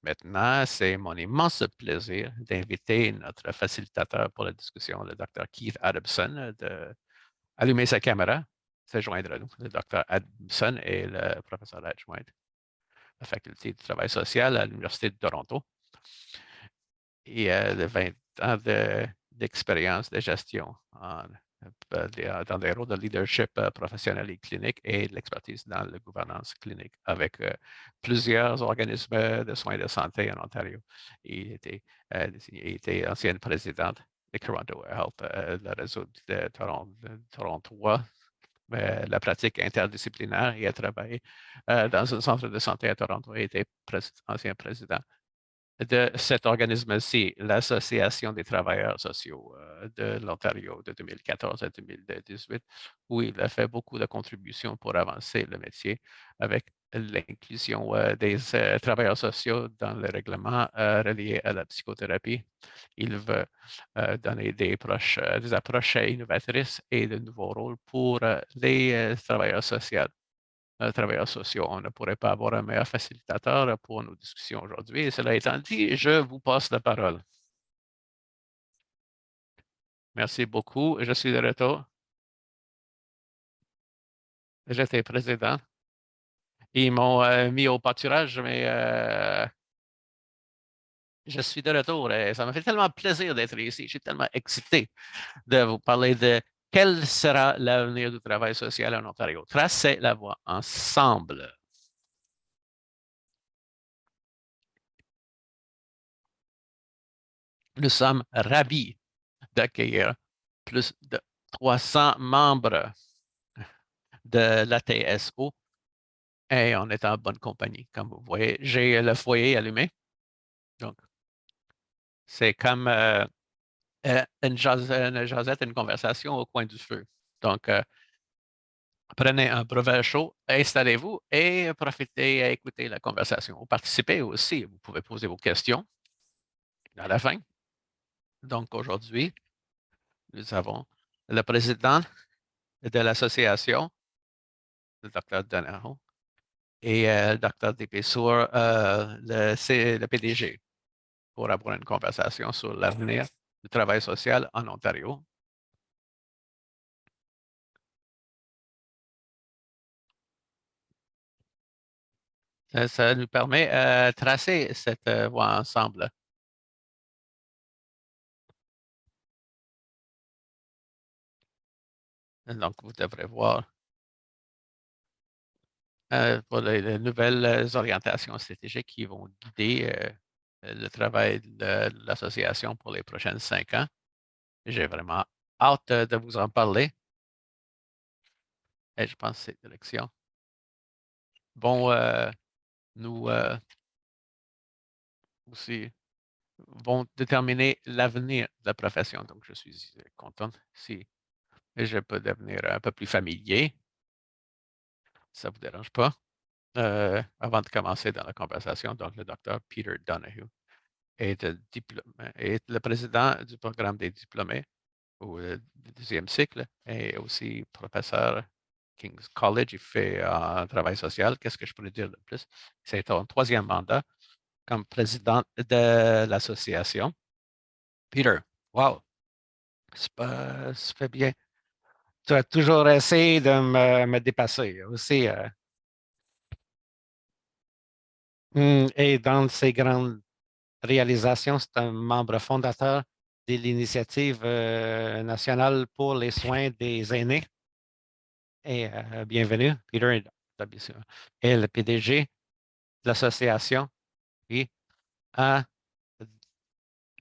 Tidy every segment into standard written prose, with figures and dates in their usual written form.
Maintenant, c'est mon immense plaisir d'inviter notre facilitateur pour la discussion, le Dr. Keith Adamson, d'allumer sa caméra, se joindre à nous. Le Dr. Adamson est le professeur adjoint de la Faculté du travail social à l'Université de Toronto et de 20 ans d'expérience de gestion dans des rôles de leadership professionnel et clinique et de l'expertise dans la gouvernance clinique avec plusieurs organismes de soins de santé en Ontario. Il était ancienne présidente de Toronto Health, le réseau de Toronto, la pratique interdisciplinaire. Il a travaillé dans un centre de santé à Toronto et était ancien président de cet organisme-ci, l'Association des travailleurs sociaux de l'Ontario de 2014 à 2018, où il a fait beaucoup de contributions pour avancer le métier avec l'inclusion des travailleurs sociaux dans le règlement relié à la psychothérapie. Il veut donner des approches innovatrices et de nouveaux rôles pour les travailleurs sociaux. On ne pourrait pas avoir un meilleur facilitateur pour nos discussions aujourd'hui. Cela étant dit, je vous passe la parole. Merci beaucoup. Je suis de retour. J'étais président. Ils m'ont mis au pâturage, mais je suis de retour et ça me fait tellement plaisir d'être ici. Je suis tellement excité de vous parler de quel sera l'avenir du travail social en Ontario. Tracer la voie ensemble. Nous sommes ravis d'accueillir plus de 300 membres de l'ATSO et on est en bonne compagnie. Comme vous voyez, j'ai le foyer allumé. Donc, c'est comme une jasette, une conversation au coin du feu. Donc, prenez un breuvage chaud, installez-vous et profitez à écouter la conversation. Vous participez aussi, vous pouvez poser vos questions à la fin. Donc, aujourd'hui, nous avons le président de l'association, le Dr. Donahoe, et le Dr. Dépessour, le PDG, pour avoir une conversation sur l'avenir du travail social en Ontario. Ça nous permet de tracer cette voie ensemble. Donc, vous devrez voir pour les nouvelles orientations stratégiques qui vont guider le travail de l'association pour les prochaines 5 ans. J'ai vraiment hâte de vous en parler. Et je pense que ces élections vont nous aussi vont déterminer l'avenir de la profession. Donc, je suis content si je peux devenir un peu plus familier. Ça ne vous dérange pas? Avant de commencer dans la conversation, donc le docteur Peter Donahue est le président du programme des diplômés au deuxième cycle et aussi professeur King's College. Il fait un travail social. Qu'est-ce que je pourrais dire de plus? C'est ton troisième mandat comme président de l'association. Peter, wow, ça fait bien. Tu as toujours essayé de me dépasser aussi. Et dans ces grandes réalisations, c'est un membre fondateur de l'initiative nationale pour les soins des aînés. Et bienvenue, Peter, bien sûr, est le PDG de l'association et a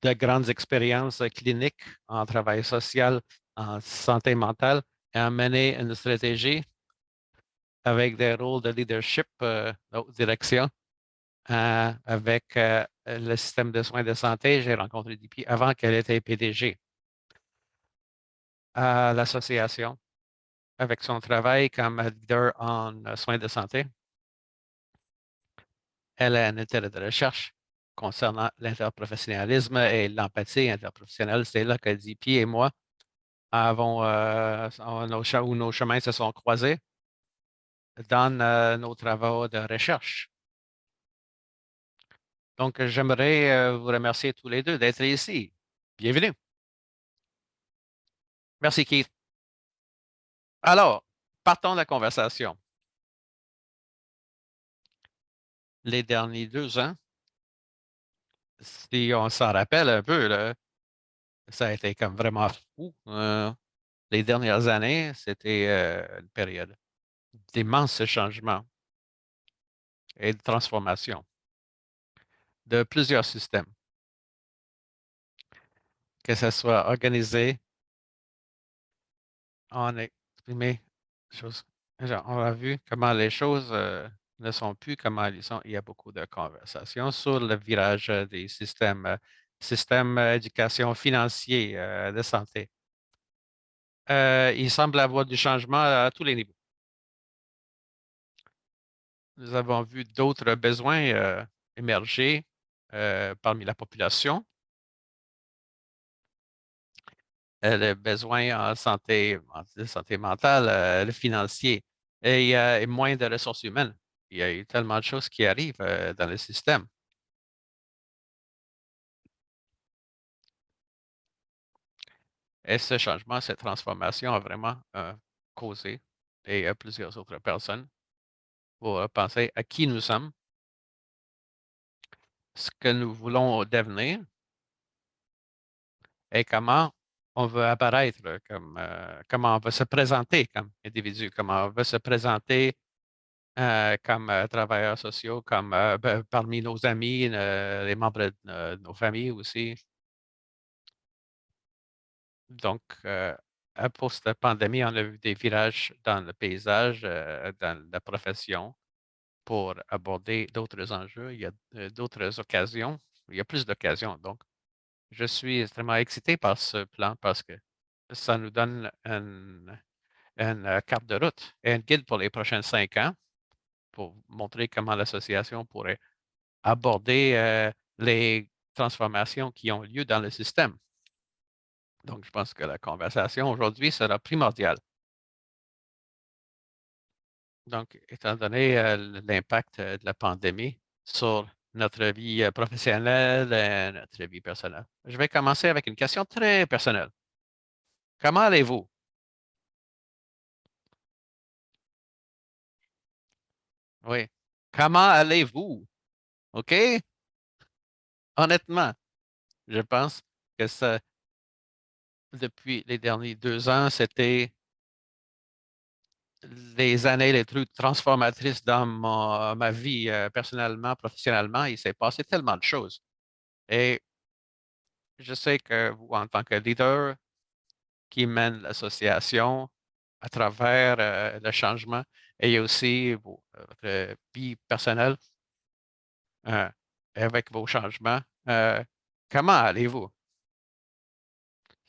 de grandes expériences cliniques en travail social, en santé mentale, et a mené une stratégie avec des rôles de leadership, direction, avec le système de soins de santé. J'ai rencontré depuis avant qu'elle était PDG à l'association avec son travail comme leader en soins de santé. Elle a un intérêt de recherche concernant l'interprofessionnalisme et l'empathie interprofessionnelle. C'est là que DP et moi avons, où nos chemins se sont croisés dans nos travaux de recherche. Donc, j'aimerais vous remercier tous les deux d'être ici. Bienvenue. Merci, Keith. Alors, partons de la conversation. Les derniers 2 ans, si on s'en rappelle un peu, là, ça a été comme vraiment fou. Les dernières années, c'était une période d'immenses changements et de transformation de plusieurs systèmes, que ce soit organisé, on a exprimé choses. Genre, on a vu comment les choses ne sont plus comment elles sont. Il y a beaucoup de conversations sur le virage des systèmes éducation financier, de santé. Il semble avoir du changement à tous les niveaux. Nous avons vu d'autres besoins émerger parmi la population. Le besoin en santé mentale, le financier, et il y a moins de ressources humaines. Il y a eu tellement de choses qui arrivent dans le système. Et ce changement, cette transformation a vraiment causé, et plusieurs autres personnes, pour penser à qui nous sommes, ce que nous voulons devenir et comment on veut apparaître, comment on veut se présenter comme individu, comment on veut se présenter comme travailleurs sociaux, comme parmi nos amis, les membres de nos familles aussi. Donc, à post-pandémie, on a vu des virages dans le paysage, dans la profession, pour aborder d'autres enjeux. Il y a d'autres occasions. Il y a plus d'occasions. Donc, je suis extrêmement excité par ce plan parce que ça nous donne une carte de route et un guide pour les prochains 5 ans pour montrer comment l'association pourrait aborder les transformations qui ont lieu dans le système. Donc, je pense que la conversation aujourd'hui sera primordiale. Donc, étant donné l'impact de la pandémie sur notre vie professionnelle et notre vie personnelle, je vais commencer avec une question très personnelle. Comment allez-vous? Oui. Comment allez-vous? OK? Honnêtement, je pense que ça, depuis les derniers 2 ans, c'était les années les plus transformatrices dans ma vie personnellement, professionnellement. Il s'est passé tellement de choses. Et je sais que vous, en tant que leader qui mène l'association à travers le changement, et aussi votre vie personnelle euh, avec vos changements, euh, comment allez-vous?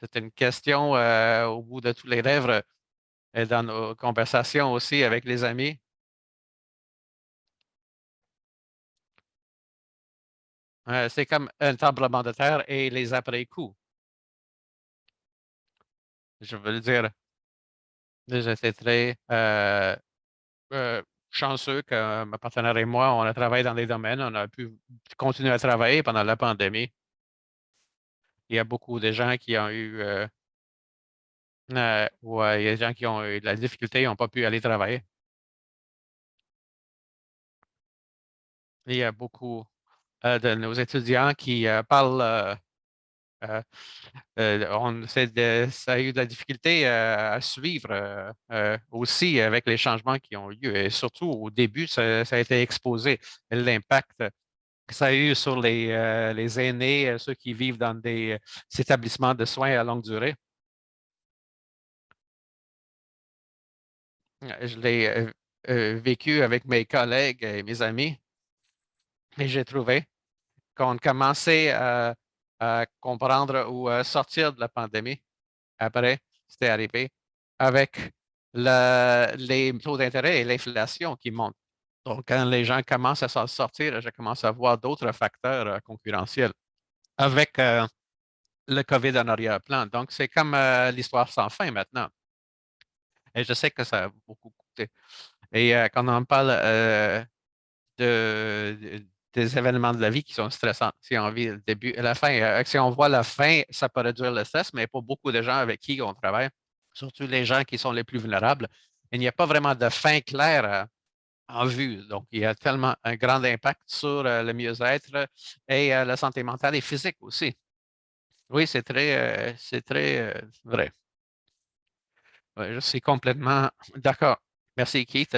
C'est une question au bout de tous les lèvres et dans nos conversations aussi avec les amis. C'est comme un tremblement de terre et les après-coups. Je veux dire, j'étais très euh, chanceux que ma partenaire et moi, on a travaillé dans des domaines, on a pu continuer à travailler pendant la pandémie. Il y a beaucoup de gens qui ont eu, ouais, il y a des gens qui ont eu de la difficulté, ils n'ont pas pu aller travailler. Il y a beaucoup de nos étudiants qui parlent, ça a eu de la difficulté à suivre aussi avec les changements qui ont eu lieu. Et surtout au début, ça a été exposé, l'impact que ça a eu sur les aînés, ceux qui vivent dans des établissements de soins à longue durée. Je l'ai vécu avec mes collègues et mes amis, et j'ai trouvé qu'on commençait à comprendre ou à sortir de la pandémie. Après, c'était arrivé avec les taux d'intérêt et l'inflation qui montent. Donc, quand les gens commencent à s'en sortir, je commence à voir d'autres facteurs concurrentiels avec le COVID en arrière-plan. Donc, c'est comme l'histoire sans fin maintenant. Et je sais que ça a beaucoup coûté. Et quand on parle de des événements de la vie qui sont stressants. Si on vit le début et la fin, si on voit la fin, ça peut réduire le stress, mais pour beaucoup de gens avec qui on travaille, surtout les gens qui sont les plus vulnérables, il n'y a pas vraiment de fin claire en vue. Donc, il y a tellement un grand impact sur le mieux-être et la santé mentale et physique aussi. Oui, c'est très vrai. Ouais, je suis complètement d'accord. Merci, Keith,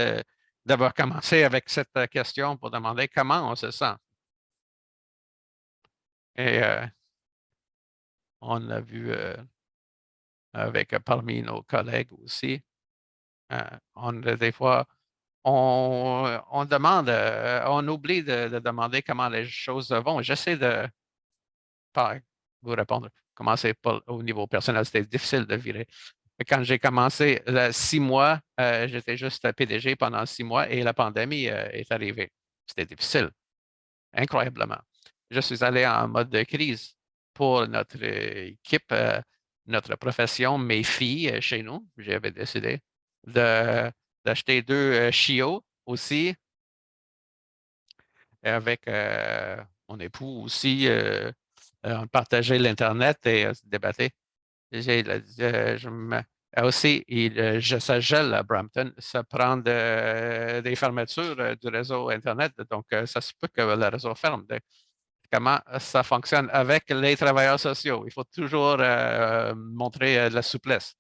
d'avoir commencé avec cette question pour demander comment on se sent. Et on l'a vu avec parmi nos collègues aussi. Des fois, on demande, on oublie de demander comment les choses vont. J'essaie de pas vous répondre comment c'est au niveau personnel. C'était difficile de virer. Quand j'ai commencé, 6 mois, j'étais juste PDG pendant 6 mois et la pandémie est arrivée. C'était difficile, incroyablement. Je suis allé en mode de crise pour notre équipe, notre profession, mes filles chez nous. J'avais décidé d'acheter 2 chiots aussi avec mon époux aussi. On partageait l'Internet et se débattait. Aussi, ça gèle à Brampton. Ça prend des fermetures du réseau Internet. Donc, ça se peut que le réseau ferme. Comment ça fonctionne avec les travailleurs sociaux? Il faut toujours montrer de la souplesse.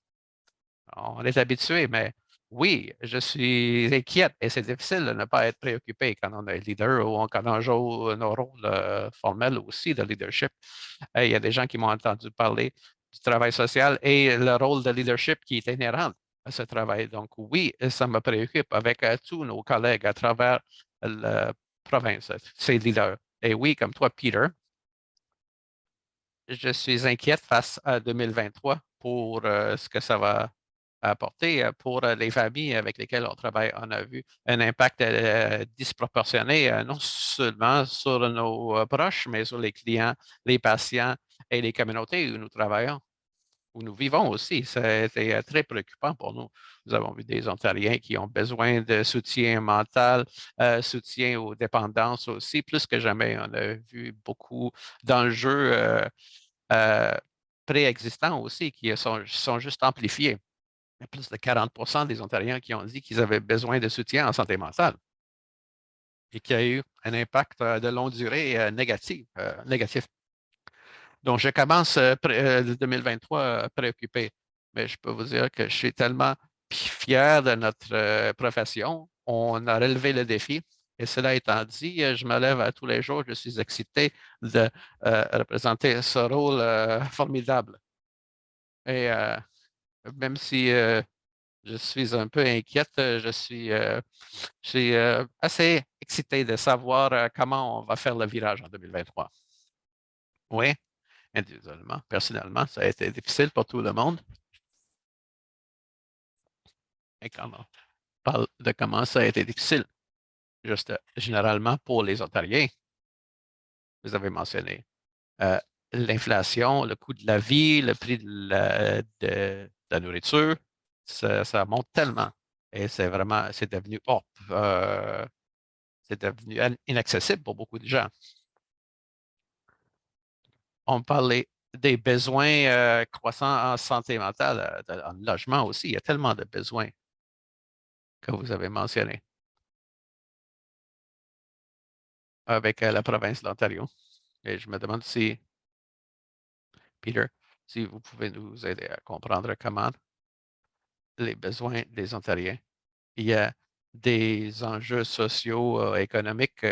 On est habitué, mais oui, je suis inquiète et c'est difficile de ne pas être préoccupé quand on est leader ou quand on joue nos rôles formels aussi de leadership. Il y a des gens qui m'ont entendu parler du travail social et le rôle de leadership qui est inhérent à ce travail. Donc oui, ça me préoccupe avec tous nos collègues à travers la province, ces leaders. Et oui, comme toi, Peter, je suis inquiète face à 2023 pour ce que ça va apporter pour les familles avec lesquelles on travaille. On a vu un impact disproportionné, non seulement sur nos proches, mais sur les clients, les patients et les communautés où nous travaillons, où nous vivons aussi. C'était très préoccupant pour nous. Nous avons vu des Ontariens qui ont besoin de soutien mental, soutien aux dépendances aussi, plus que jamais. On a vu beaucoup d'enjeux euh, préexistants aussi qui sont juste amplifiés. Il y a plus de 40 des Ontariens qui ont dit qu'ils avaient besoin de soutien en santé mentale et qu'il y a eu un impact de longue durée négatif. Donc, je commence 2023 préoccupé, mais je peux vous dire que je suis tellement fier de notre profession. On a relevé le défi. Et cela étant dit, je me lève à tous les jours, je suis excité de représenter ce rôle formidable. Et même si je suis un peu inquiète, je suis assez excité de savoir comment on va faire le virage en 2023. Oui, individuellement, personnellement, ça a été difficile pour tout le monde. Et quand on parle de comment ça a été difficile, juste généralement pour les Ontariens, vous avez mentionné euh, l'inflation, le coût de la vie, le prix de la nourriture, ça monte tellement. Et c'est devenu c'est devenu inaccessible pour beaucoup de gens. On parlait des besoins croissants en santé mentale, en logement aussi. Il y a tellement de besoins que vous avez mentionnés avec la province de l'Ontario. Et je me demande si, Peter, si vous pouvez nous aider à comprendre comment les besoins des Ontariens. Il y a des enjeux sociaux, économiques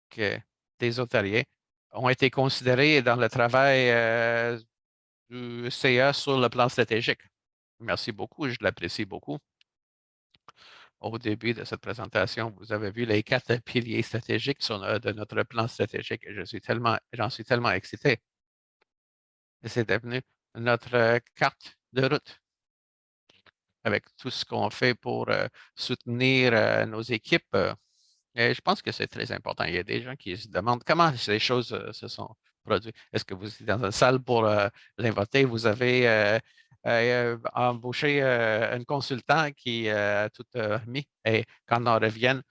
que des Ontariens ont été considérés dans le travail du CA sur le plan stratégique. Merci beaucoup, je l'apprécie beaucoup. Au début de cette présentation, vous avez vu les 4 piliers stratégiques de notre plan stratégique. J'en suis tellement excité. C'est devenu notre carte de route avec tout ce qu'on fait pour soutenir nos équipes. Et je pense que c'est très important. Il y a des gens qui se demandent comment ces choses se sont produites. Est-ce que vous êtes dans une salle pour l'inventer? Vous avez embauché un consultant qui a tout mis. Et quand on revient,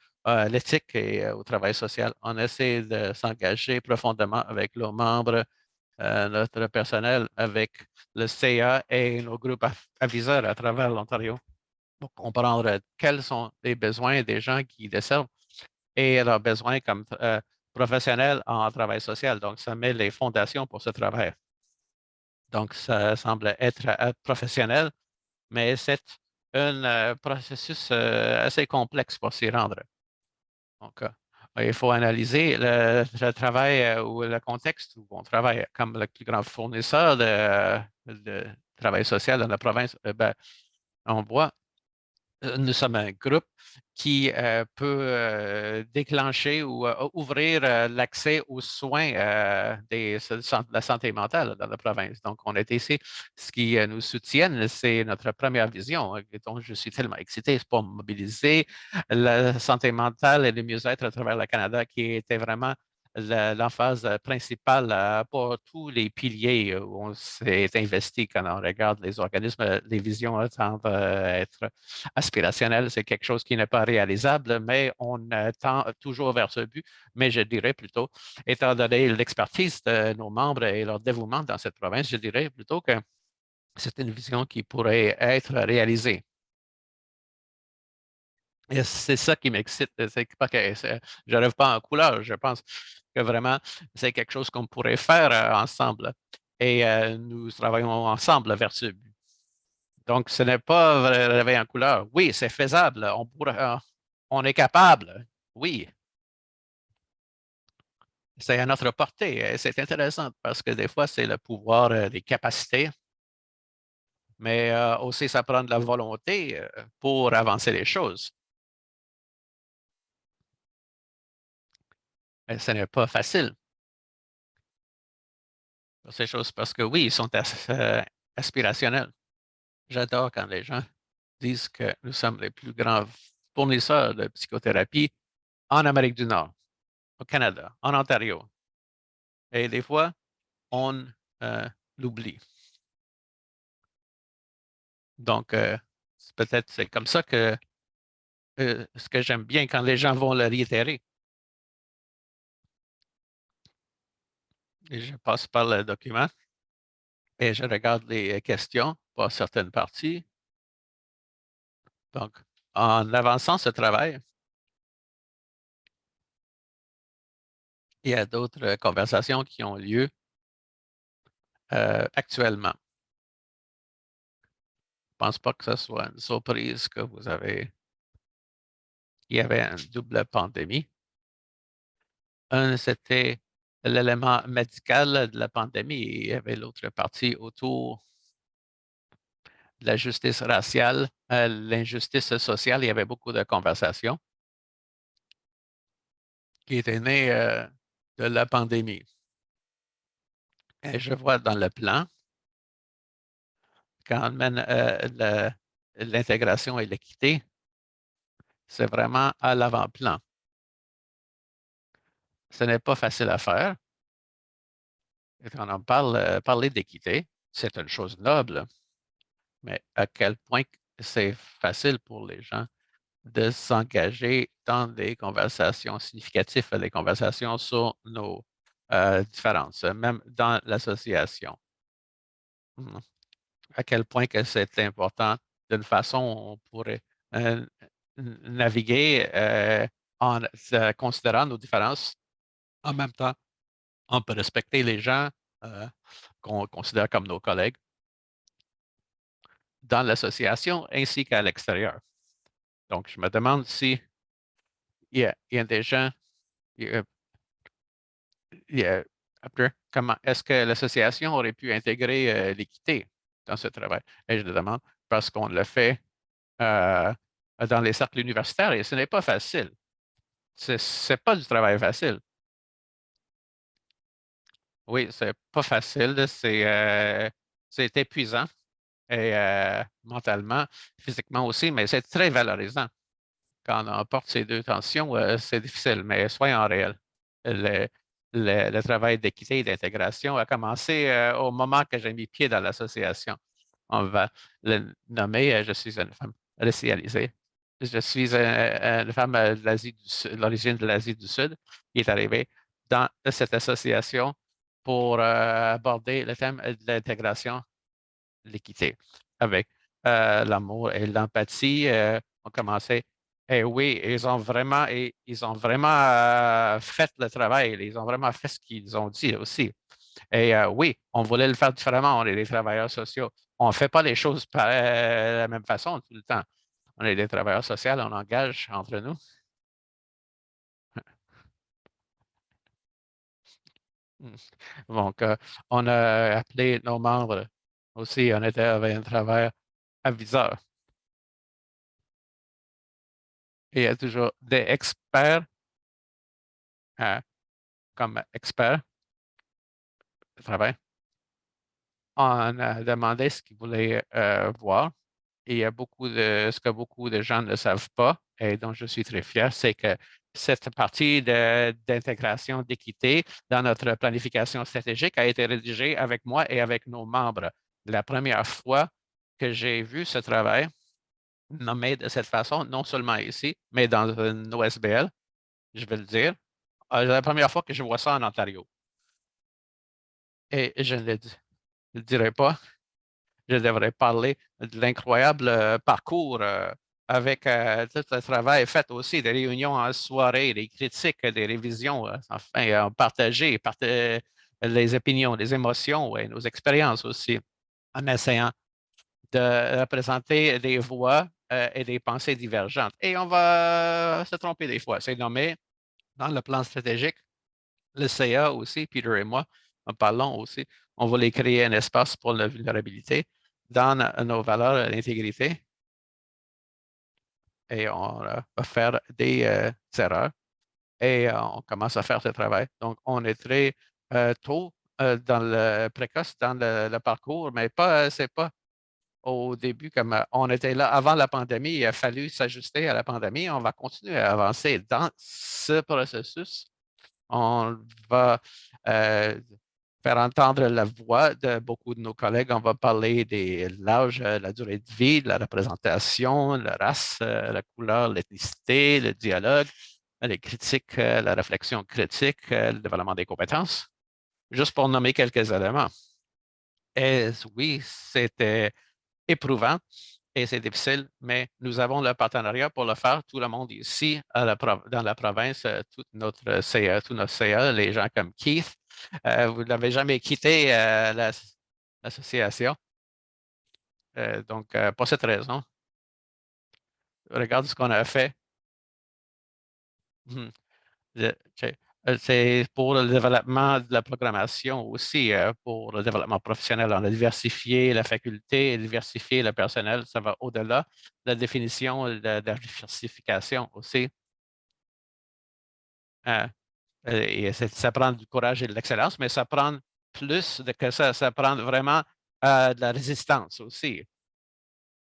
l'éthique et au travail social. On essaie de s'engager profondément avec nos membres, notre personnel, avec le CA et nos groupes aviseurs à travers l'Ontario pour comprendre quels sont les besoins des gens qui desservent et leurs besoins comme professionnels en travail social. Donc, ça met les fondations pour ce travail. Donc, ça semble être professionnel, mais c'est un processus assez complexe pour s'y rendre. Donc, il faut analyser le travail ou le contexte où on travaille. Comme le plus grand fournisseur de travail social dans la province, ben, on voit nous sommes un groupe qui peut déclencher ou ouvrir l'accès aux soins de la santé mentale dans la province. Donc, on est ici. Ce qui nous soutient, c'est notre première vision, dont je suis tellement excité, c'est pour mobiliser la santé mentale et le mieux-être à travers le Canada, qui était vraiment l'emphase principale pour tous les piliers où on s'est investi quand on regarde les organismes, les visions tendent à être aspirationnelles. C'est quelque chose qui n'est pas réalisable, mais on tend toujours vers ce but. Mais je dirais plutôt, étant donné l'expertise de nos membres et leur dévouement dans cette province, je dirais plutôt que c'est une vision qui pourrait être réalisée. Et c'est ça qui m'excite. C'est pas que je rêve pas en couleur. Je pense que vraiment, c'est quelque chose qu'on pourrait faire ensemble. Et nous travaillons ensemble vers ce but. Donc, ce n'est pas rêver en couleur. Oui, c'est faisable. On est capable. Oui, c'est à notre portée. Et c'est intéressant parce que des fois, c'est le pouvoir des capacités, mais aussi ça prend de la volonté pour avancer les choses. Et ce n'est pas facile. Ces choses parce que oui, ils sont aspirationnels. J'adore quand les gens disent que nous sommes les plus grands fournisseurs de psychothérapie en Amérique du Nord, au Canada, en Ontario. Et des fois, on l'oublie. Donc, peut-être c'est comme ça que ce que j'aime bien quand les gens vont le réitérer. Et je passe par le document et je regarde les questions pour certaines parties. Donc, en avançant ce travail, il y a d'autres conversations qui ont lieu actuellement. Je ne pense pas que ce soit une surprise que vous avez. Il y avait une double pandémie. Un, c'était l'élément médical de la pandémie. Il y avait l'autre partie autour de la justice raciale, l'injustice sociale. Il y avait beaucoup de conversations qui étaient nées de la pandémie. Et je vois dans le plan, quand on mène l'intégration et l'équité, c'est vraiment à l'avant-plan. Ce n'est pas facile à faire. Et quand on parler d'équité, c'est une chose noble, mais à quel point c'est facile pour les gens de s'engager dans des conversations significatives, des conversations sur nos différences, même dans l'association. À quel point que c'est important d'une façon on pourrait euh, naviguer en considérant nos différences. En même temps, on peut respecter les gens qu'on considère comme nos collègues dans l'association ainsi qu'à l'extérieur. Donc, je me demande si il y a des gens, il y a- après, comment est-ce que l'association aurait pu intégrer l'équité dans ce travail? Et je le demande parce qu'on le fait euh, dans les cercles universitaires et ce n'est pas facile. C'est pas du travail facile. Oui, c'est pas facile, c'est épuisant et mentalement, physiquement aussi, mais c'est très valorisant. Quand on porte ces deux tensions, c'est difficile, mais soyons réels. Le, le travail d'équité et d'intégration a commencé au moment que j'ai mis pied dans l'association. On va le nommer, je suis une femme racialisée. Je suis une femme de l'Asie du Sud, l'origine de l'Asie du Sud, qui est arrivée dans cette association pour aborder le thème de l'intégration, de l'équité, avec l'amour et l'empathie. On commençait. Et oui, ils ont vraiment fait le travail. Ils ont vraiment fait ce qu'ils ont dit aussi. Et oui, on voulait le faire différemment. On est des travailleurs sociaux. On ne fait pas les choses de la même façon tout le temps. On est des travailleurs sociaux, on engage entre nous. Donc, on a appelé nos membres aussi. On était avec un travail aviseur. Et il y a toujours des experts comme experts de travail. On a demandé ce qu'ils voulaient voir. Et il y a ce que beaucoup de gens ne savent pas, et dont je suis très fier, c'est que cette partie d'intégration d'équité dans notre planification stratégique a été rédigée avec moi et avec nos membres. La première fois que j'ai vu ce travail nommé de cette façon, non seulement ici, mais dans une OSBL, je vais le dire, la première fois que je vois ça en Ontario. Et je ne le dirai pas. Je devrais parler de l'incroyable parcours avec tout le travail fait aussi, des réunions en soirée, des critiques, des révisions, enfin, partager les opinions, les émotions et nos expériences aussi, en essayant de représenter des voix et des pensées divergentes. Et on va se tromper des fois. C'est nommé dans le plan stratégique. Le CA aussi, Peter et moi, en parlons aussi. On voulait créer un espace pour la vulnérabilité dans nos valeurs d'intégrité et on va faire des erreurs et on commence à faire ce travail. Donc, on est très tôt dans le précoce, dans le parcours, mais c'est pas au début comme on était là avant la pandémie, il a fallu s'ajuster à la pandémie. On va continuer à avancer dans ce processus. On va euh, faire entendre la voix de beaucoup de nos collègues. On va parler de l'âge, la durée de vie, de la représentation, la race, la couleur, l'ethnicité, le dialogue, les critiques, la réflexion critique, le développement des compétences, juste pour nommer quelques éléments. Et oui, c'était éprouvant et c'est difficile, mais nous avons le partenariat pour le faire. Tout le monde ici dans la province, tout notre CA, tout notre CA, les gens comme Keith, vous n'avez jamais quitté l'association. Donc, pour cette raison, regarde ce qu'on a fait. Mhm. C'est pour le développement de la programmation aussi, pour le développement professionnel. On a diversifié la faculté, diversifié le personnel, ça va au-delà de la définition de la diversification aussi. Euh, et ça prend du courage et de l'excellence, mais ça prend plus que ça prend vraiment de la résistance aussi.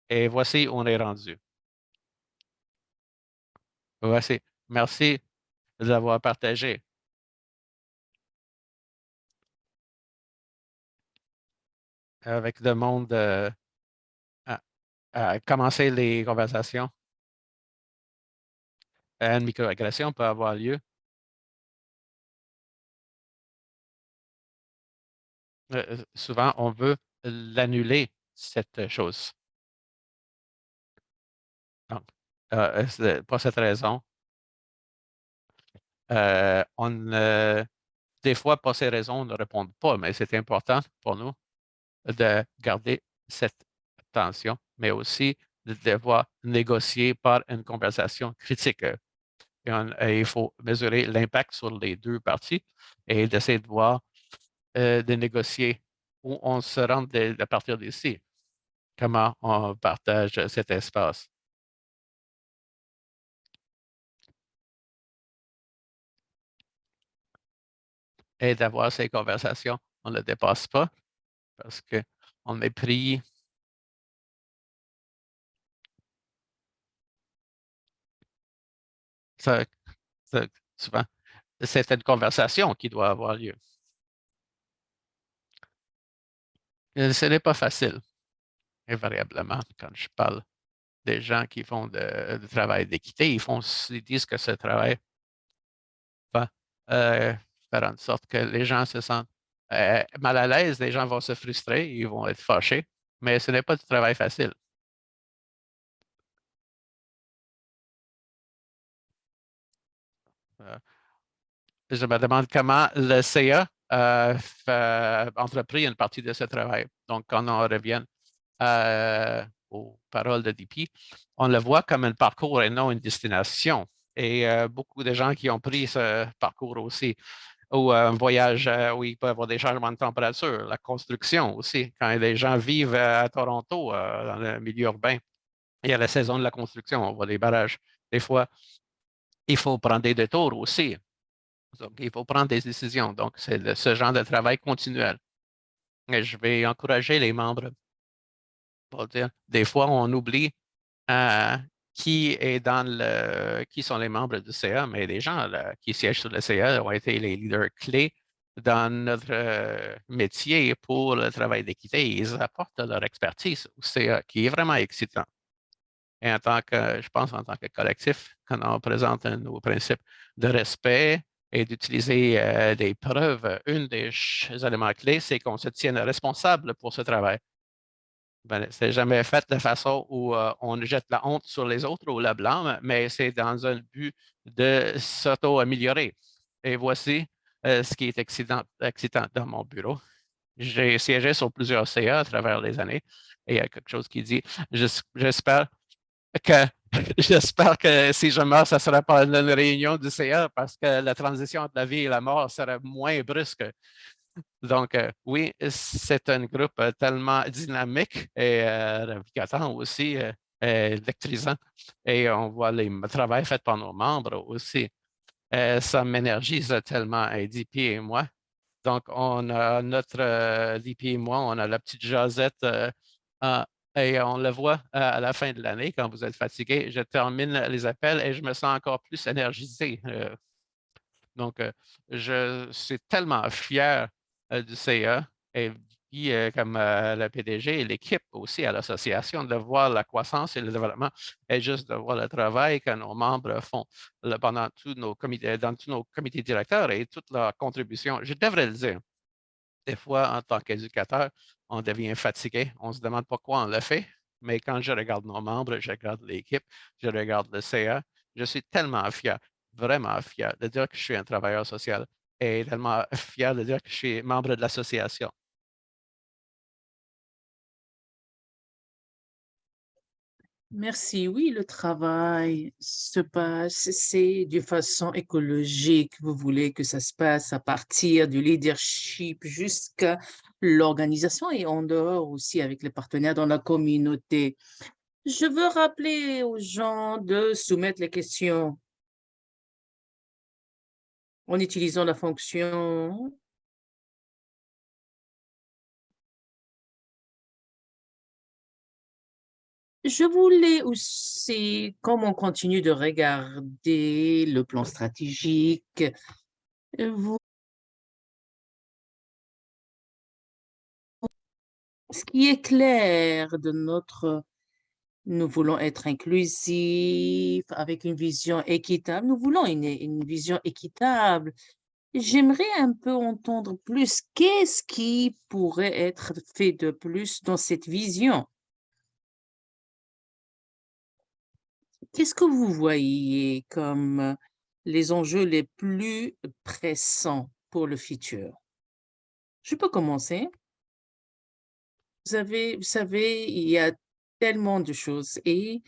Et voici où on est rendu. Voici. Merci de l'avoir partagé avec le monde à commencer les conversations. Une microagression peut avoir lieu. Souvent, on veut l'annuler, cette chose. Donc, pour cette raison, des fois, pour ces raisons, on ne répond pas, mais c'est important pour nous de garder cette tension, mais aussi de devoir négocier par une conversation critique. Et il faut mesurer l'impact sur les deux parties et d'essayer de voir, de négocier où on se rend à partir d'ici, comment on partage cet espace. Et d'avoir ces conversations, on ne le dépasse pas parce qu'on est pris, ça, ça- souvent, c'est une conversation qui doit avoir lieu. Ce n'est pas facile, invariablement, quand je parle. des gens qui font du travail d'équité, ils disent que ce travail va faire en sorte que les gens se sentent mal à l'aise, les gens vont se frustrer, ils vont être fâchés, mais ce n'est pas du travail facile. Euh, je me demande comment le CA entrepris une partie de ce travail. Donc, quand on revient aux paroles de DP, on le voit comme un parcours et non une destination. Et beaucoup de gens qui ont pris ce parcours aussi, ou un voyage où il peut y avoir des changements de température, la construction aussi. Quand les gens vivent à Toronto, dans le milieu urbain, il y a la saison de la construction, on voit des barrages. Des fois, il faut prendre des détours aussi. Donc, il faut prendre des décisions. Donc, c'est ce genre de travail continuel. Et je vais encourager les membres pour dire, des fois, on oublie euh, qui sont les membres du CA, mais les gens là, qui siègent sur le CA ont été les leaders clés dans notre métier pour le travail d'équité. Ils apportent leur expertise au CA, qui est vraiment excitant. Et je pense, en tant que collectif, quand on présente nos principes de respect et d'utiliser des preuves, un des éléments clés, c'est qu'on se tienne responsable pour ce travail. Ben, c'est jamais fait de façon où on jette la honte sur les autres ou la blâme, mais c'est dans un but de s'auto-améliorer. Et voici ce qui est excitant dans mon bureau. J'ai siégé sur plusieurs CA à travers les années et il y a quelque chose qui dit, j'espère que j'espère que si je meurs, ça ne sera pas une réunion du CA parce que la transition entre la vie et la mort sera moins brusque. Donc, oui, c'est un groupe tellement dynamique et revendicateur aussi, électrisant. Et on voit le travail fait par nos membres aussi. Ça m'énergise tellement, DP et moi. Donc, on a notre DP et moi, on a la petite jasette euh, et on le voit à la fin de l'année quand vous êtes fatigué. Je termine les appels et je me sens encore plus énergisé. Donc, je suis tellement fier du CA et puis, comme le PDG et l'équipe aussi à l'association de voir la croissance et le développement et juste de voir le travail que nos membres font pendant tous nos comités, dans tous nos comités directeurs et toute leur contribution. Je devrais le dire. Des fois, en tant qu'éducateur, on devient fatigué. On se demande pourquoi on le fait. Mais quand je regarde nos membres, je regarde l'équipe, je regarde le CA, je suis tellement fier, vraiment fier de dire que je suis un travailleur social et tellement fier de dire que je suis membre de l'association. Merci. Oui, le travail se passe, c'est de façon écologique. Vous voulez que ça se passe à partir du leadership jusqu'à l'organisation et en dehors aussi avec les partenaires dans la communauté. Je veux rappeler aux gens de soumettre les questions en utilisant la fonction. Je voulais aussi, comme on continue de regarder le plan stratégique, vous, ce qui est clair de notre, nous voulons être inclusifs avec une vision équitable. Nous voulons une vision équitable. J'aimerais un peu entendre plus. Qu'est-ce qui pourrait être fait de plus dans cette vision? Qu'est-ce que vous voyez comme les enjeux les plus pressants pour le futur? Je peux commencer. Vous savez, il y a tellement de choses et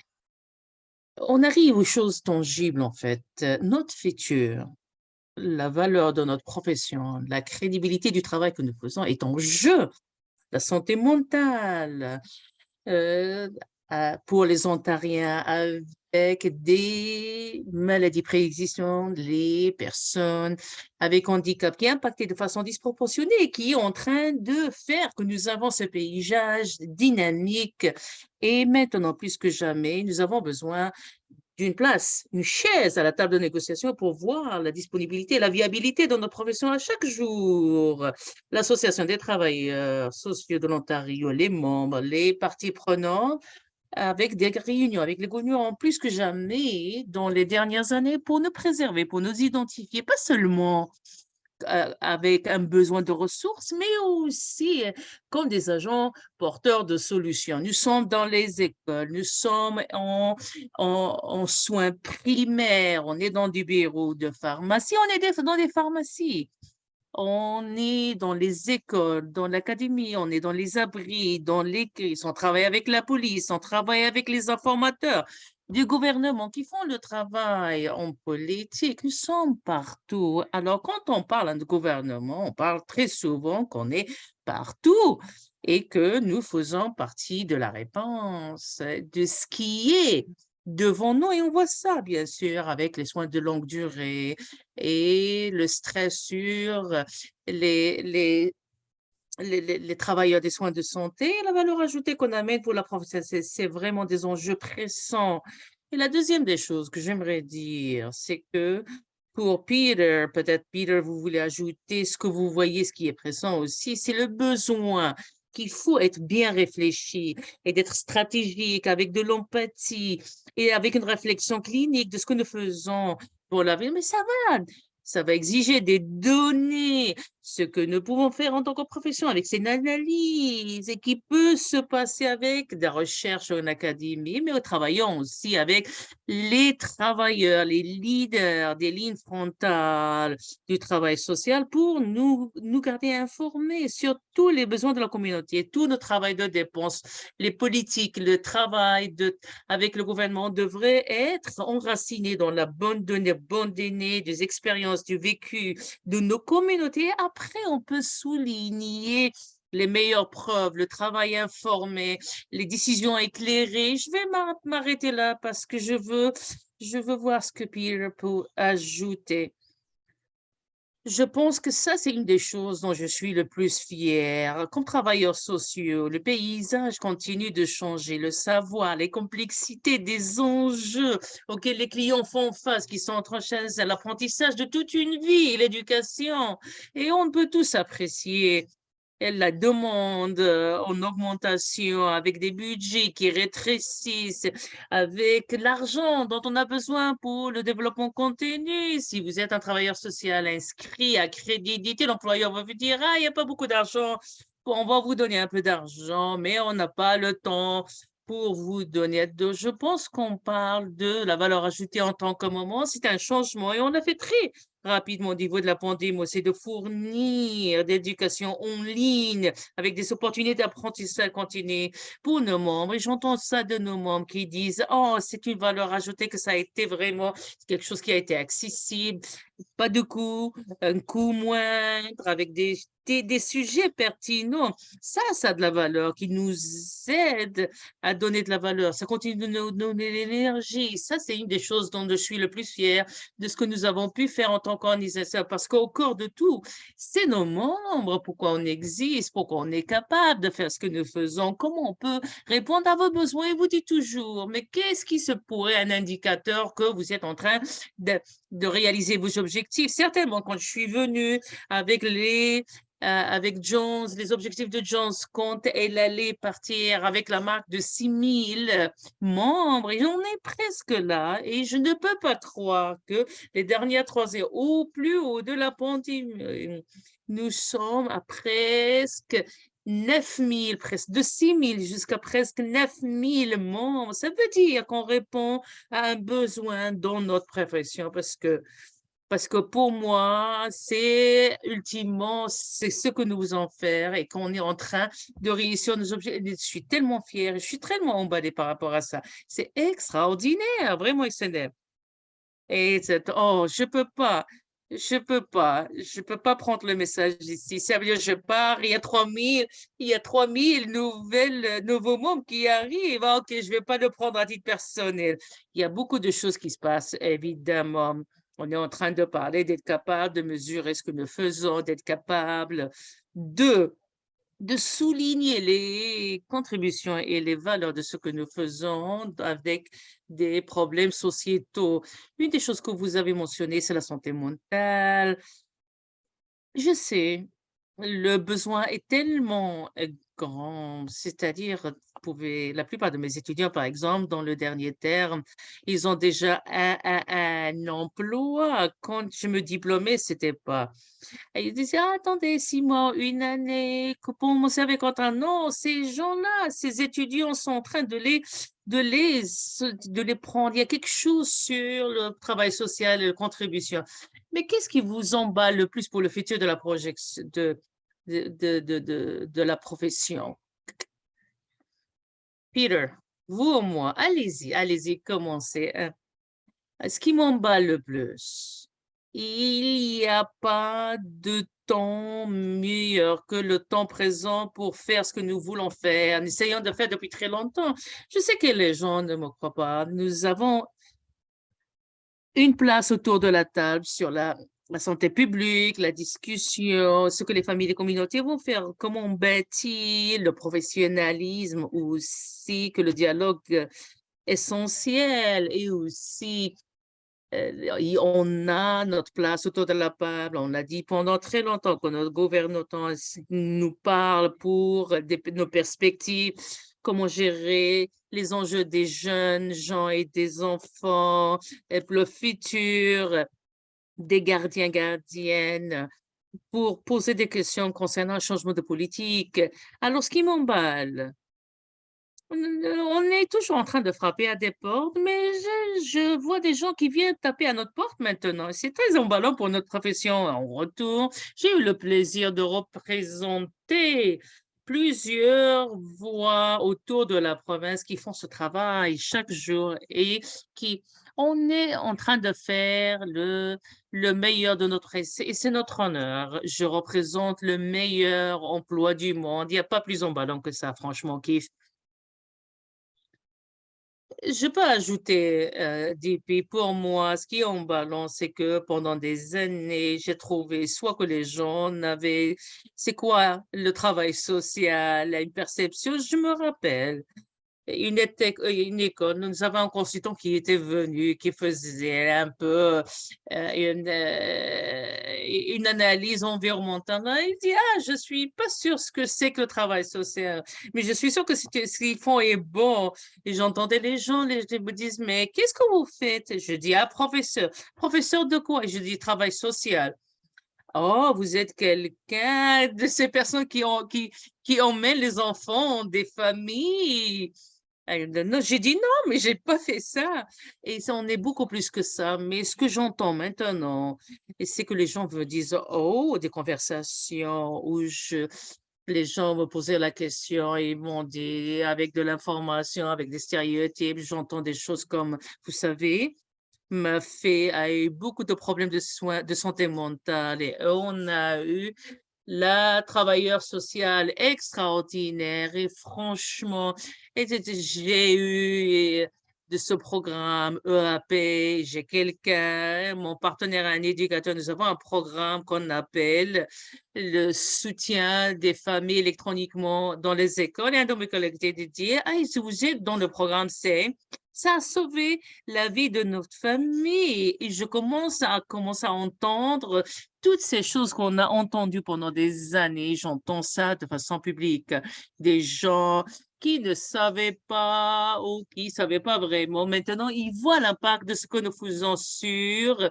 on arrive aux choses tangibles en fait. Notre futur, la valeur de notre profession, la crédibilité du travail que nous faisons est en jeu. La santé mentale, euh, pour les Ontariens avec des maladies préexistantes, les personnes avec handicap qui est impacté de façon disproportionnée et qui est en train de faire que nous avons ce paysage dynamique. Et maintenant, plus que jamais, nous avons besoin d'une place, une chaise à la table de négociation pour voir la disponibilité et la viabilité de notre profession à chaque jour. L'Association des travailleurs sociaux de l'Ontario, les membres, les parties prenantes avec des réunions, avec les gouvernements plus que jamais dans les dernières années pour nous préserver, pour nous identifier, pas seulement avec un besoin de ressources, mais aussi comme des agents porteurs de solutions. Nous sommes dans les écoles, nous sommes en soins primaires, on est dans du bureau de pharmacie, on est dans des pharmacies. On est dans les écoles, dans l'académie, on est dans les abris, dans les crises, on travaille avec la police, on travaille avec les informateurs du gouvernement qui font le travail en politique. Nous sommes partout. Alors, quand on parle de gouvernement, on parle très souvent qu'on est partout et que nous faisons partie de la réponse, de ce qui est devant nous. Et on voit ça, bien sûr, avec les soins de longue durée et le stress sur les, les, les travailleurs des soins de santé, la valeur ajoutée qu'on amène pour la profession, c'est vraiment des enjeux pressants. Et la deuxième des choses que j'aimerais dire, c'est que pour Peter, peut-être Peter, vous voulez ajouter ce que vous voyez, ce qui est pressant aussi, c'est le besoin qu'il faut être bien réfléchi et d'être stratégique avec de l'empathie et avec une réflexion clinique de ce que nous faisons pour l'avenir. Mais ça va exiger des données, ce que nous pouvons faire en tant que profession avec ces analyses et qui peut se passer avec des recherches en académie, mais en travaillant aussi avec les travailleurs, les leaders des lignes frontales du travail social pour nous garder informés sur tous les besoins de la communauté, tout notre travail de dépenses, les politiques, le travail avec le gouvernement devrait être enraciné dans la bonne donnée, des expériences, du vécu de nos communautés. Après, on peut souligner les meilleures preuves, le travail informé, les décisions éclairées. Je vais m'arrêter là parce que je veux voir ce que Peter peut ajouter. Je pense que ça, c'est une des choses dont je suis le plus fière. Comme travailleurs sociaux, le paysage continue de changer, le savoir, les complexités des enjeux auxquels les clients font face, qui sont en train de l'apprentissage de toute une vie, l'éducation. Et on peut tous apprécier la demande en augmentation avec des budgets qui rétrécissent, avec l'argent dont on a besoin pour le développement continu. Si vous êtes un travailleur social inscrit, accrédité, l'employeur va vous dire, ah, il n'y a pas beaucoup d'argent, on va vous donner un peu d'argent, mais on n'a pas le temps pour vous donner. Donc, je pense qu'on parle de la valeur ajoutée en tant que moment. C'est un changement et on l'a fait très rapidement au niveau de la pandémie, c'est de fournir d'éducation en ligne avec des opportunités d'apprentissage continu pour nos membres. Et j'entends ça de nos membres qui disent, oh, c'est une valeur ajoutée que ça a été vraiment quelque chose qui a été accessible, pas de coût, un coût moindre, avec des sujets pertinents. Ça a de la valeur qui nous aide à donner de la valeur. Ça continue de nous donner de l'énergie. Ça, c'est une des choses dont je suis le plus fière de ce que nous avons pu faire en tant qu'organisation, parce qu'au corps de tout, c'est nos membres, pourquoi on existe, pourquoi on est capable de faire ce que nous faisons, comment on peut répondre à vos besoins. Et vous dites toujours, mais qu'est-ce qui se pourrait un indicateur que vous êtes en train de réaliser vos objectifs? Certainement, quand je suis venue avec Jones, les objectifs de Jones, quand elle allait partir avec la marque de 6000 membres, et on est presque là, et je ne peux pas croire que les dernières 3 heures, au plus haut de la pandémie, nous sommes à presque 9000, presque de 6000 jusqu'à presque 9000 membres. Ça veut dire qu'on répond à un besoin dans notre profession parce que pour moi, c'est ultimement, c'est ce que nous voulons faire et qu'on est en train de réussir nos objectifs. Je suis tellement fière, je suis tellement emballée par rapport à ça. C'est extraordinaire, vraiment extraordinaire. Et oh, je peux pas prendre le message ici. Sérieux, je pars, il y a 3000 nouveaux membres qui arrivent. Ah, ok, je vais pas le prendre à titre personnel. Il y a beaucoup de choses qui se passent, évidemment. On est en train de parler d'être capable de mesurer ce que nous faisons, d'être capable de de souligner les contributions et les valeurs de ce que nous faisons avec des problèmes sociétaux. Une des choses que vous avez mentionnées, c'est la santé mentale. Je sais, le besoin est tellement grand, c'est-à-dire, la plupart de mes étudiants, par exemple, dans le dernier terme, ils ont déjà un emploi. Quand je me diplômais, c'était pas. Et ils disaient: «Ah, attendez 6 mois, une année, que pour commencer avec un non, ces gens-là, ces étudiants sont en train de les prendre. Il y a quelque chose sur le travail social et la contribution. Mais qu'est-ce qui vous emballe le plus pour le futur de la projection de la profession? Peter, vous ou moi? Allez-y, allez-y, commencez, hein. Ce qui m'emballe le plus, il n'y a pas de temps meilleur que le temps présent pour faire ce que nous voulons faire, en essayant de faire depuis très longtemps. Je sais que les gens ne me croient pas. Nous avons une place autour de la table sur la santé publique, la discussion, ce que les familles et les communautés vont faire, comment on bâtit le professionnalisme aussi, que le dialogue essentiel et aussi on a notre place autour de la table. On a dit pendant très longtemps que notre gouvernement nous parle pour nos perspectives, comment gérer les enjeux des jeunes gens et des enfants, et pour le futur des gardiens, gardiennes, pour poser des questions concernant le changement de politique. Alors, ce qui m'emballe, on est toujours en train de frapper à des portes, mais je vois des gens qui viennent taper à notre porte maintenant. C'est très emballant pour notre profession. En retour, j'ai eu le plaisir de représenter plusieurs voix autour de la province qui font ce travail chaque jour et qui on est en train de faire le meilleur de notre essai et c'est notre honneur. Je représente le meilleur emploi du monde. Il n'y a pas plus emballant que ça, franchement, Keith. Je peux ajouter, DP, pour moi, ce qui est emballant, c'est que pendant des années, j'ai trouvé soit que les gens n'avaient c'est quoi le travail social, une perception, je me rappelle une école, nous avons un consultant qui était venu, qui faisait un peu une analyse environnementale. Il dit, ah, je suis pas sûr ce que c'est que le travail social, mais je suis sûr que ce qu'ils font est bon. Et j'entendais les gens me disent, mais qu'est-ce que vous faites? Je dis, ah, professeur. Professeur de quoi? Je dis, travail social. Oh, vous êtes quelqu'un de ces personnes qui emmènent les enfants des familles. Non, j'ai dit non, mais j'ai pas fait ça. Et ça, on est beaucoup plus que ça. Mais ce que j'entends maintenant, et c'est que les gens me disent, oh, des conversations où les gens me posaient la question, ils m'ont dit, avec de l'information, avec des stéréotypes, j'entends des choses comme, vous savez, ma fille a eu beaucoup de problèmes de soins, de santé mentale et on a eu la travailleuse sociale extraordinaire et franchement, j'ai eu de ce programme EAP, j'ai quelqu'un, mon partenaire, un éducateur, nous avons un programme qu'on appelle le soutien des familles électroniquement dans les écoles et un de mes collègues dit, ah, si vous êtes dans le programme, ça a sauvé la vie de notre famille. Et je commence à entendre toutes ces choses qu'on a entendues pendant des années. J'entends ça de façon publique. Des gens qui ne savaient pas ou qui ne savaient pas vraiment. Maintenant, ils voient l'impact de ce que nous faisons sur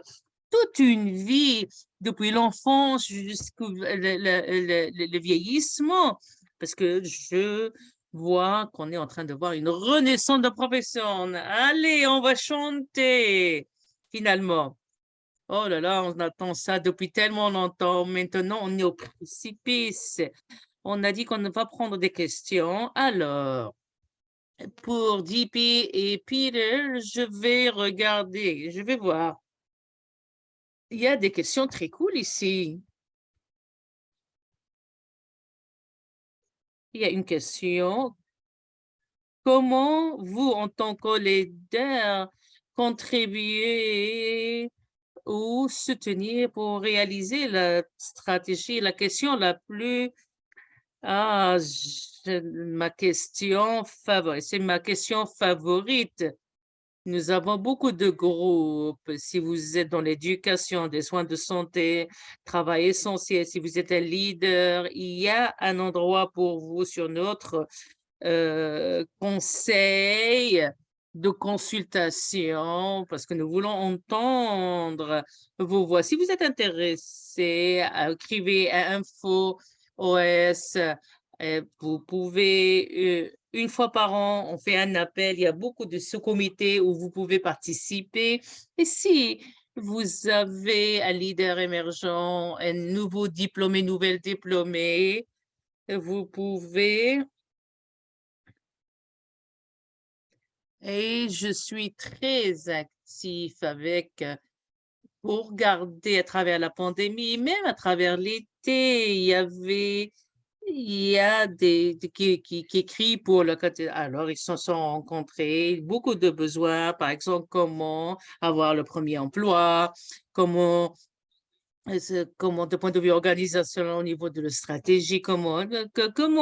toute une vie, depuis l'enfance jusqu'au le vieillissement. Parce que je vois qu'on est en train de voir une renaissance de profession. Allez, on va chanter, finalement. Oh là là, on attend ça depuis tellement longtemps. Maintenant, on est au précipice. On a dit qu'on ne va prendre des questions. Alors, pour DP et Peter, je vais regarder, je vais voir. Il y a des questions très cool ici. Il y a une question. Comment vous, en tant que leader, contribuez ou soutenir pour réaliser la stratégie? La question la plus ma question favorite, c'est ma question favorite. Nous avons beaucoup de groupes. Si vous êtes dans l'éducation, des soins de santé, travail essentiel, si vous êtes un leader, il y a un endroit pour vous sur notre conseil de consultation parce que nous voulons entendre vos voix. Si vous êtes intéressé, écrivez à Info OS. Vous pouvez, une fois par an, on fait un appel. Il y a beaucoup de sous-comités où vous pouvez participer. Et si vous avez un leader émergent, un nouveau diplômé, nouvelle diplômée, vous pouvez. Et je suis très actif avec, pour regarder à travers la pandémie, même à travers l'été, il y a qui écrit pour le côté. Alors, ils se sont rencontrés, beaucoup de besoins, par exemple, comment avoir le premier emploi, comment comment, de point de vue organisationnel, au niveau de la stratégie, comment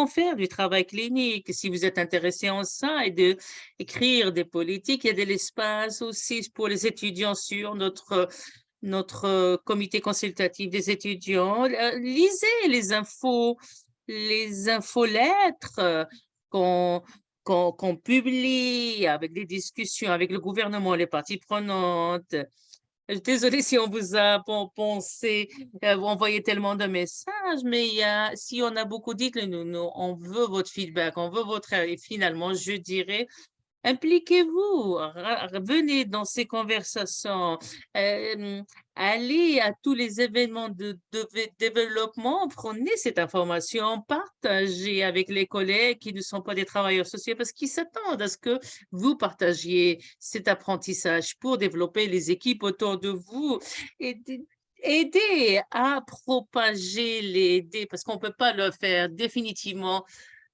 faire du travail clinique, si vous êtes intéressé en ça, et de écrire des politiques. Il y a de l'espace aussi pour les étudiants sur notre comité consultatif des étudiants. Lisez les infolettres qu'on publie avec des discussions avec le gouvernement, les parties prenantes. Désolée si on vous a pensé, envoyé tellement de messages, mais si on a beaucoup dit que on veut votre feedback, on veut votre, et finalement, je dirais, impliquez-vous, venez dans ces conversations, euh, allez à tous les événements de développement, prenez cette information, partagez avec les collègues qui ne sont pas des travailleurs sociaux parce qu'ils s'attendent à ce que vous partagiez cet apprentissage pour développer les équipes autour de vous et aider à propager parce qu'on ne peut pas le faire définitivement.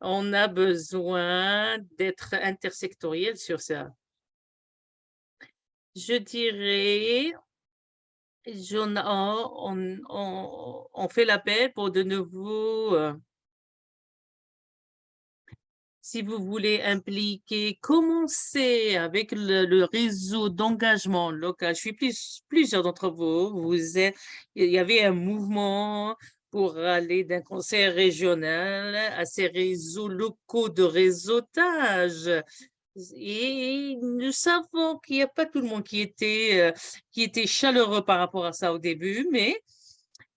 On a besoin d'être intersectoriel sur ça. Je dirais, on fait l'appel pour de nouveau, si vous voulez impliquer, commencez avec le réseau d'engagement local. Je suis plusieurs d'entre vous, il y avait un mouvement pour aller d'un conseil régional à ces réseaux locaux de réseautage. Et nous savons qu'il n'y a pas tout le monde qui était chaleureux par rapport à ça au début, mais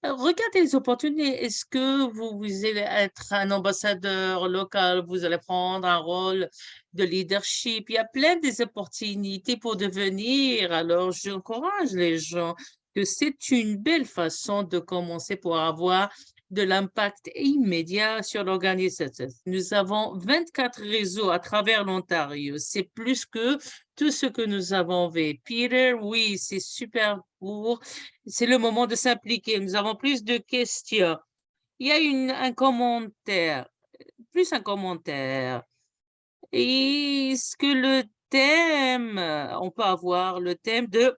regardez les opportunités. Est-ce que vous allez être un ambassadeur local? Vous allez prendre un rôle de leadership. Il y a plein des opportunités pour devenir. Alors, j'encourage les gens que c'est une belle façon de commencer pour avoir de l'impact immédiat sur l'organisation. Nous avons 24 réseaux à travers l'Ontario. C'est plus que tout ce que nous avons vu. Peter, oui, c'est super pour. C'est le moment de s'impliquer. Nous avons plus de questions. Il y a un commentaire, plus un commentaire. Est-ce que le thème, on peut avoir le thème de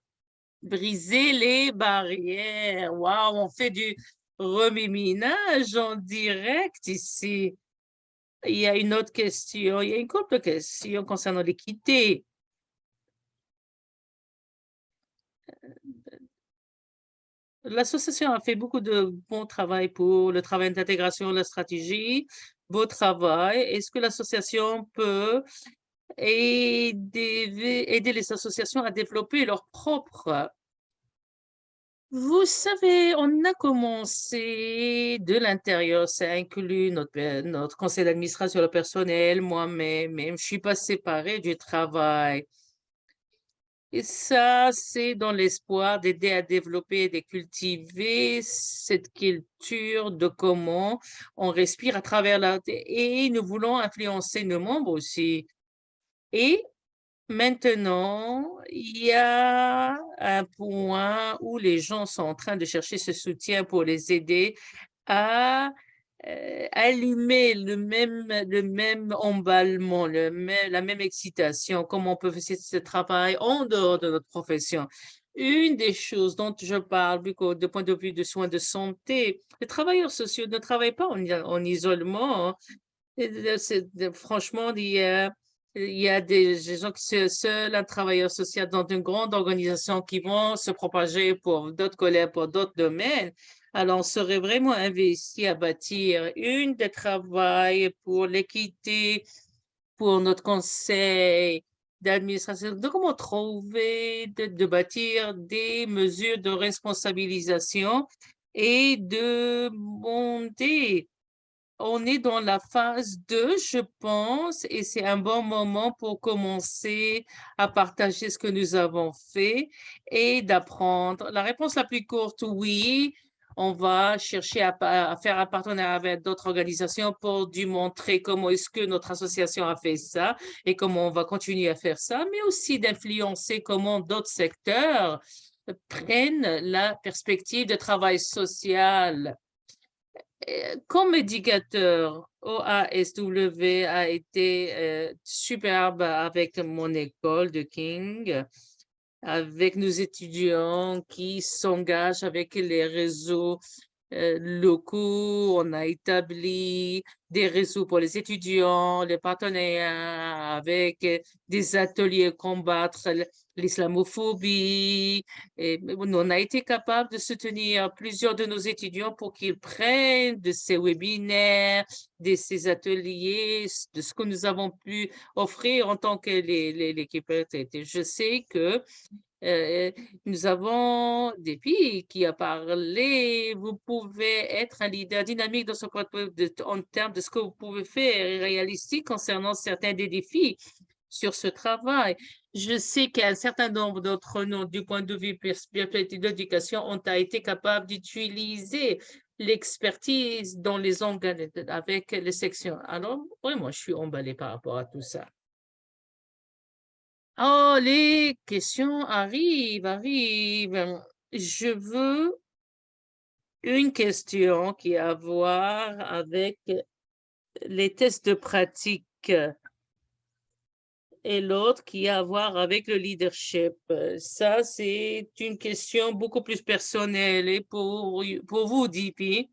briser les barrières. Waouh, on fait du remue-ménage en direct ici. Il y a une autre question. Il y a une couple de questions concernant l'équité. L'association a fait beaucoup de bon travail pour le travail d'intégration, la stratégie, beau travail. Est-ce que l'association peut aider les associations à développer leur propre. Vous savez, on a commencé de l'intérieur, ça inclut notre conseil d'administration, le personnel, moi-même, je suis pas séparée du travail. Et ça, c'est dans l'espoir d'aider à développer et de cultiver cette culture de comment on respire à travers la. Et nous voulons influencer nos membres aussi. Et maintenant, il y a un point où les gens sont en train de chercher ce soutien pour les aider à allumer le même emballement, la même excitation, comment on peut faire ce travail en dehors de notre profession. Une des choses dont je parle, du point de vue de soins de santé, les travailleurs sociaux ne travaillent pas en isolement, hein. Franchement, il y a des gens qui sont seuls, un travailleur social dans une grande organisation qui vont se propager pour d'autres collègues, pour d'autres domaines. Alors, on serait vraiment investi à bâtir une de travail pour l'équité, pour notre conseil d'administration. Donc, comment trouver, de bâtir des mesures de responsabilisation et de monter. On est dans la phase 2, je pense, et c'est un bon moment pour commencer à partager ce que nous avons fait et d'apprendre. La réponse la plus courte, oui, on va chercher à faire un partenariat avec d'autres organisations pour lui montrer comment est-ce que notre association a fait ça et comment on va continuer à faire ça, mais aussi d'influencer comment d'autres secteurs prennent la perspective de travail social. Comme éducateur, OASW a été superbe avec mon école de King, avec nos étudiants qui s'engagent avec les réseaux locaux. On a établi des réseaux pour les étudiants, les partenariats avec des ateliers combattre l'islamophobie. Et on a été capable de soutenir plusieurs de nos étudiants pour qu'ils prennent de ces webinaires, de ces ateliers, de ce que nous avons pu offrir en tant que l'équipe RTT. Je sais que nous avons des filles qui a parlé. Vous pouvez être un leader dynamique dans ce en termes de ce que vous pouvez faire et réalistique concernant certains des défis sur ce travail. Je sais qu'un certain nombre d'entre nous, du point de vue d'éducation, ont été capables d'utiliser l'expertise dans les organes avec les sections. Alors, vraiment, je suis emballée par rapport à tout ça. Oh, les questions arrivent. Je veux une question qui a à voir avec les tests de pratique et l'autre qui a à voir avec le leadership. Ça, c'est une question beaucoup plus personnelle et pour vous, DP.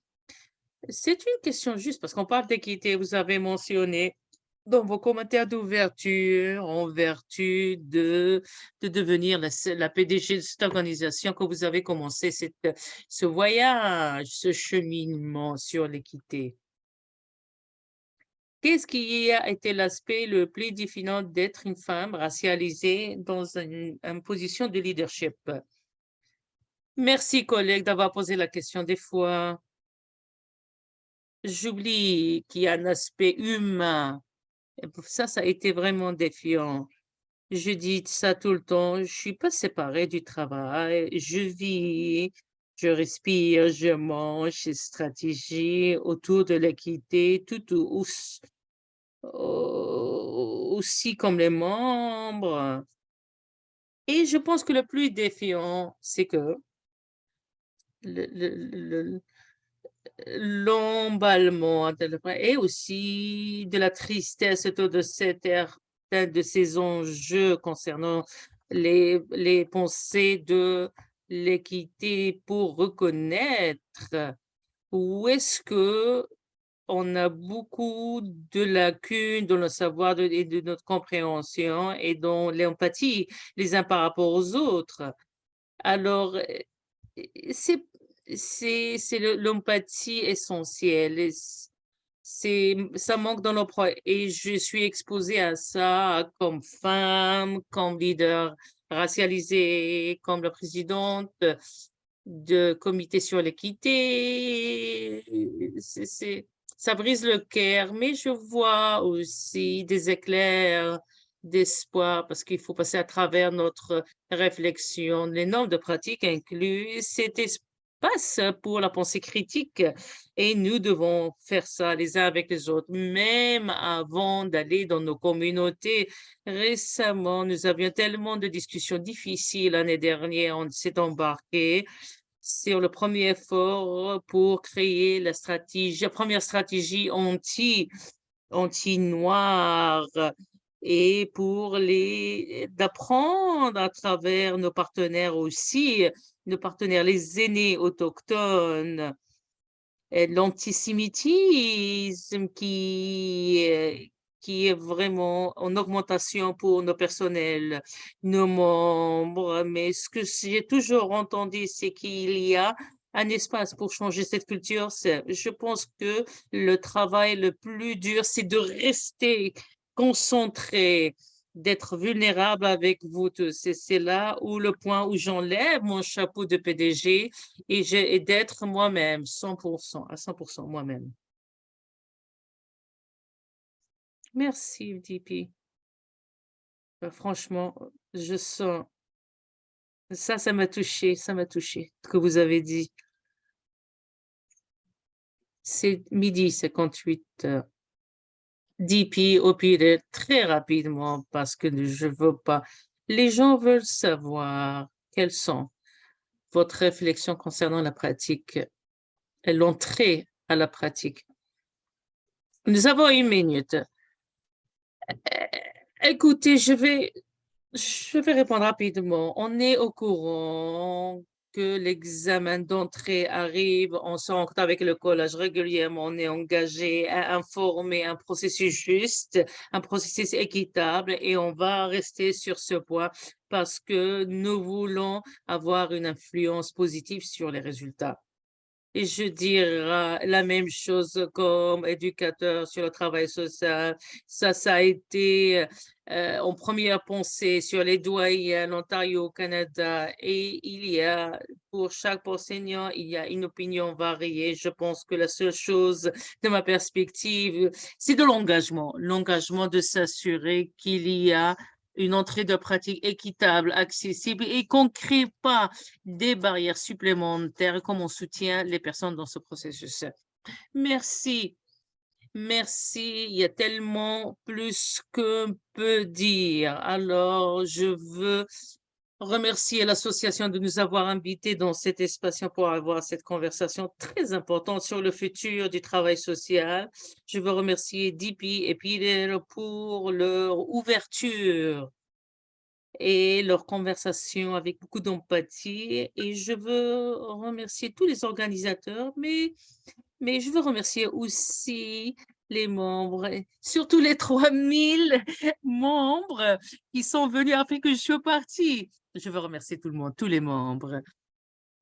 C'est une question juste parce qu'on parle d'équité, vous avez mentionné dans vos commentaires d'ouverture, en vertu de devenir la PDG de cette organisation, que vous avez commencé ce voyage, ce cheminement sur l'équité. Qu'est-ce qui a été l'aspect le plus définant d'être une femme racialisée dans une position de leadership? Merci, collègue, d'avoir posé la question. Des fois, j'oublie qu'il y a un aspect humain. Ça a été vraiment défiant. Je dis ça tout le temps. Je suis pas séparée du travail. Je vis, je respire, je mange, j'ai stratégie autour de l'équité, aussi comme les membres. Et je pense que le plus défiant, c'est que l'emballement et aussi de la tristesse autour de de ces enjeux concernant les pensées de l'équité pour reconnaître où est-ce que on a beaucoup de lacunes dans le savoir et de notre compréhension et dans l'empathie les uns par rapport aux autres. Alors, c'est l'empathie essentielle et ça manque dans nos et je suis exposée à ça comme femme, comme leader racialisé, comme la présidente de comité sur l'équité. Ça brise le cœur, mais je vois aussi des éclairs d'espoir parce qu'il faut passer à travers notre réflexion. Les normes de pratique incluent cet espace pour la pensée critique et nous devons faire ça les uns avec les autres, même avant d'aller dans nos communautés. Récemment, nous avions tellement de discussions difficiles l'année dernière. On s'est embarqué sur le premier effort pour créer la première stratégie anti-noire et pour d'apprendre à travers nos partenaires aussi, nos partenaires, les aînés autochtones, et l'antisémitisme qui est vraiment en augmentation pour nos personnels, nos membres. Mais ce que j'ai toujours entendu, c'est qu'il y a un espace pour changer cette culture. Je pense que le travail le plus dur, c'est de rester concentré, d'être vulnérable avec vous tous. Et c'est là où le point où j'enlève mon chapeau de PDG et d'être moi-même, 100%, à 100% moi-même. Merci, DP. Franchement, je sens, ça m'a touché, ce que vous avez dit. C'est 12h58. DP opine très rapidement parce que je veux pas. Les gens veulent savoir quelles sont votre réflexion concernant la pratique, l'entrée à la pratique. Nous avons 1 minute. Écoutez, je vais répondre rapidement. On est au courant que l'examen d'entrée arrive, on se rencontre avec le collège régulièrement, on est engagé à informer un processus juste, un processus équitable et on va rester sur ce point parce que nous voulons avoir une influence positive sur les résultats. Et je dirais la même chose comme éducateur sur le travail social. Ça a été en première pensée sur les doyens en Ontario, au Canada. Et il y a, pour chaque enseignant, il y a une opinion variée. Je pense que la seule chose, de ma perspective, c'est de l'engagement. L'engagement de s'assurer qu'il y a une entrée de pratique équitable, accessible et qu'on ne crée pas des barrières supplémentaires comme on soutient les personnes dans ce processus. Merci. Merci. Il y a tellement plus qu'on peut dire. Alors, je veux remercier l'association de nous avoir invités dans cet espace pour avoir cette conversation très importante sur le futur du travail social. Je veux remercier DP et Peter pour leur ouverture et leur conversation avec beaucoup d'empathie. Et je veux remercier tous les organisateurs, mais je veux remercier aussi les membres, et surtout les 3000 membres qui sont venus après que je sois partie. Je veux remercier tout le monde, tous les membres.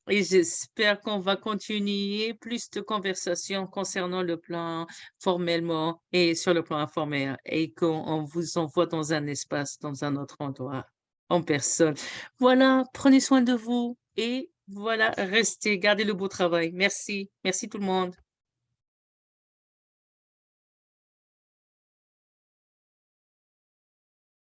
Et j'espère qu'on va continuer plus de conversations concernant le plan formellement et sur le plan informel et qu'on vous envoie dans un espace, dans un autre endroit, en personne. Voilà, prenez soin de vous et voilà, restez, gardez le beau travail. Merci. Merci tout le monde.